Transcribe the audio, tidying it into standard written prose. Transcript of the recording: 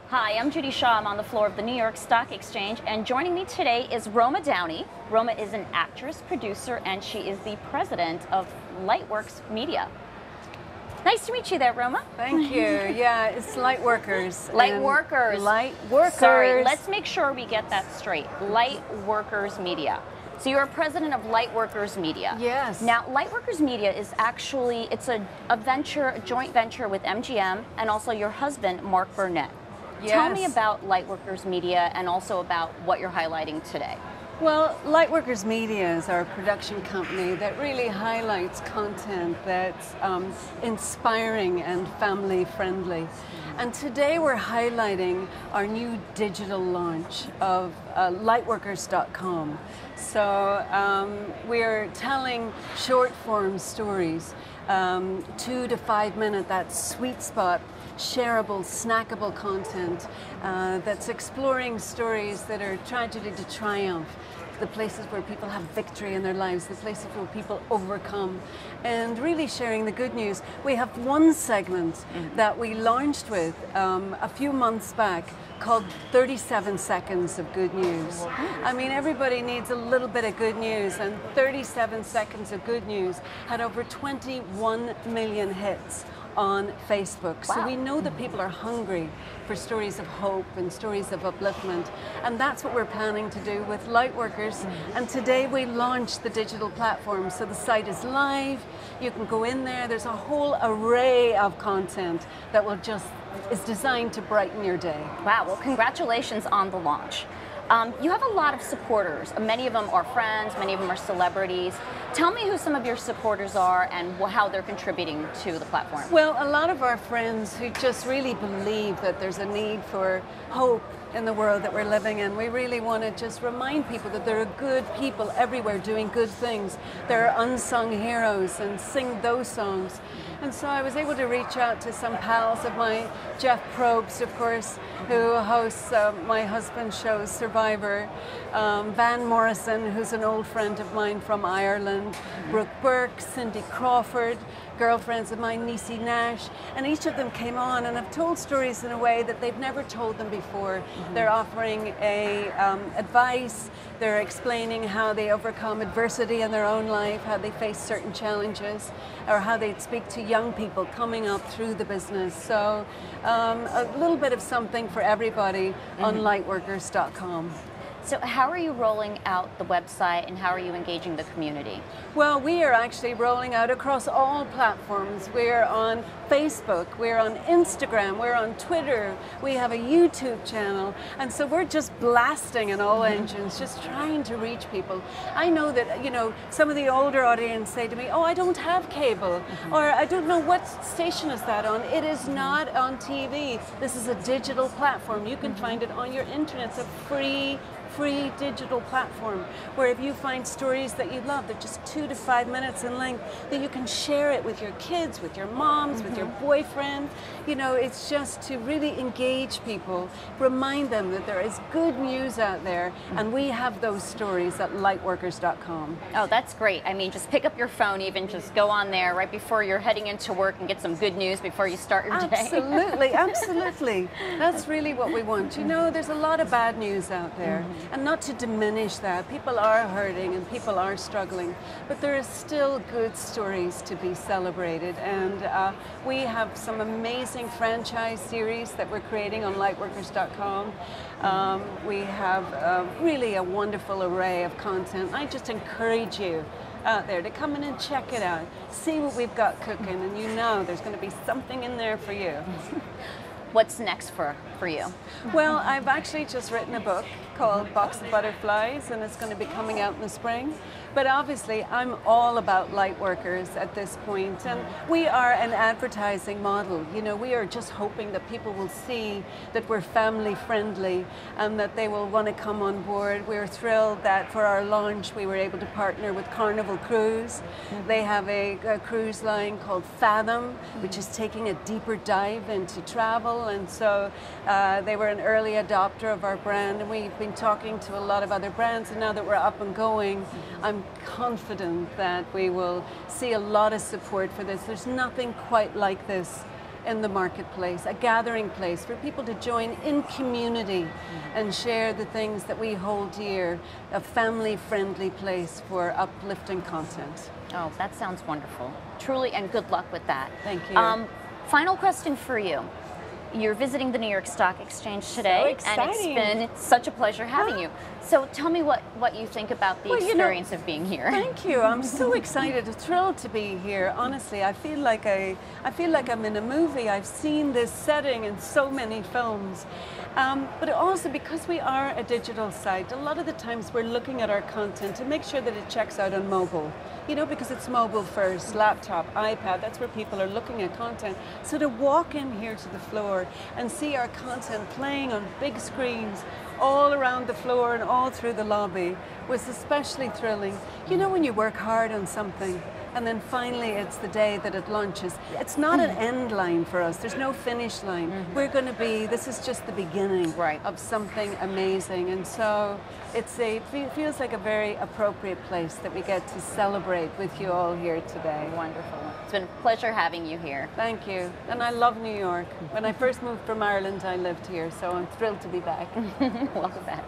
Hi, I'm Judy Shaw. I'm on the floor of the New York Stock Exchange, and joining me today is Roma Downey. Roma is an actress, producer, and she is the president of LightWorkers Media. Nice to meet you there, Roma. Thank you. Yeah, it's LightWorkers. LightWorkers. LightWorkers. Sorry, let's make sure we get that straight. LightWorkers Media. So you're a president of LightWorkers Media. Yes. Now, LightWorkers Media is actually, it's a venture, a joint venture with MGM and also your husband, Mark Burnett. Yes. Tell me about LightWorkers Media and also about what you're highlighting today. Well, LightWorkers Media is our production company that really highlights content that's inspiring and family friendly. And today we're highlighting our new digital launch of lightworkers.com. So we're telling short form stories, 2 to 5 minute, that sweet spot, shareable, snackable content that's exploring stories that are tragedy to triumph, the places where people have victory in their lives, the places where people overcome, and really sharing the good news. We have one segment that we launched with a few months back called 37 Seconds of Good News. I mean, everybody needs a little bit of good news, and 37 Seconds of Good News had over 21 million hits on Facebook. Wow. So we know that people are hungry for stories of hope and stories of upliftment, and that's what we're planning to do with Lightworkers. And today we launched the digital platform, so the site is live. You can go in there. There's a whole array of content that is designed to brighten your day. Wow, well, congratulations on the launch. You have a lot of supporters. Many of them are friends, many of them are celebrities. Tell me who some of your supporters are and how they're contributing to the platform. Well, a lot of our friends who just really believe that there's a need for hope in the world that we're living in. We really want to just remind people that there are good people everywhere doing good things. There are unsung heroes, and sing those songs. And so I was able to reach out to some pals of mine, Jeff Probst, of course, who hosts my husband's show, Survivor, Van Morrison, who's an old friend of mine from Ireland, Brooke Burke, Cindy Crawford, girlfriends of mine, Niecy Nash, and each of them came on and have told stories in a way that they've never told them before. They're offering advice, they're explaining how they overcome adversity in their own life, how they face certain challenges, or how they speak to young people coming up through the business. So a little bit of something for everybody on lightworkers.com. So how are you rolling out the website and how are you engaging the community? Well, we are actually rolling out across all platforms. We're on Facebook, we're on Instagram, we're on Twitter, we have a YouTube channel, and so we're just blasting in all engines, just trying to reach people. I know that, you know, some of the older audience say to me, oh, I don't have cable, or I don't know what station is that on. It is not on TV. This is a digital platform. You can find it on your internet. It's a free digital platform where if you find stories that you love, they're just 2 to 5 minutes in length, that you can share it with your kids, with your moms, with your boyfriend. You know, it's just to really engage people, remind them that there is good news out there, and we have those stories at lightworkers.com. Oh, that's great. I mean, just pick up your phone, even just go on there right before you're heading into work and get some good news before you start your day. Absolutely, absolutely. That's really what we want. You know, there's a lot of bad news out there. And not to diminish that, people are hurting and people are struggling, but there is still good stories to be celebrated, and we have some amazing franchise series that we're creating on lightworkers.com. We have really a wonderful array of content. I just encourage you out there to come in and check it out, see what we've got cooking, and you know there's going to be something in there for you. What's next for you? Well, I've actually just written a book called Box of Butterflies, and it's going to be coming out in the spring. But obviously, I'm all about Lightworkers at this point, and we are an advertising model. You know, we are just hoping that people will see that we're family friendly and that they will want to come on board. We're thrilled that for our launch, we were able to partner with Carnival Cruise. They have a cruise line called Fathom, which is taking a deeper dive into travel, and so they were an early adopter of our brand, and we've been talking to a lot of other brands, and now that we're up and going, I'm confident that we will see a lot of support for this. There's nothing quite like this in the marketplace, a gathering place for people to join in community and share the things that we hold dear, a family-friendly place for uplifting content. Oh, that sounds wonderful. Truly, and good luck with that. Thank you. Final question for you. You're visiting the New York Stock Exchange today, So and it's been such a pleasure having you. So tell me what you think about the experience of being here. Thank you. I'm so excited, thrilled to be here. Honestly, I feel like I'm in a movie. I've seen this setting in so many films. But also because we are a digital site, a lot of the times we're looking at our content to make sure that it checks out on mobile. You know, because it's mobile first, laptop, iPad, that's where people are looking at content. So to walk in here to the floor and see our content playing on big screens all around the floor and all through the lobby was especially thrilling. You know, when you work hard on something and then finally it's the day that it launches. It's not an end line for us. There's no finish line. We're going to be, this is just the beginning of something amazing. And so it feels like a very appropriate place that we get to celebrate with you all here today. Wonderful. It's been a pleasure having you here. Thank you. And I love New York. When I first moved from Ireland, I lived here, so I'm thrilled to be back. Welcome back.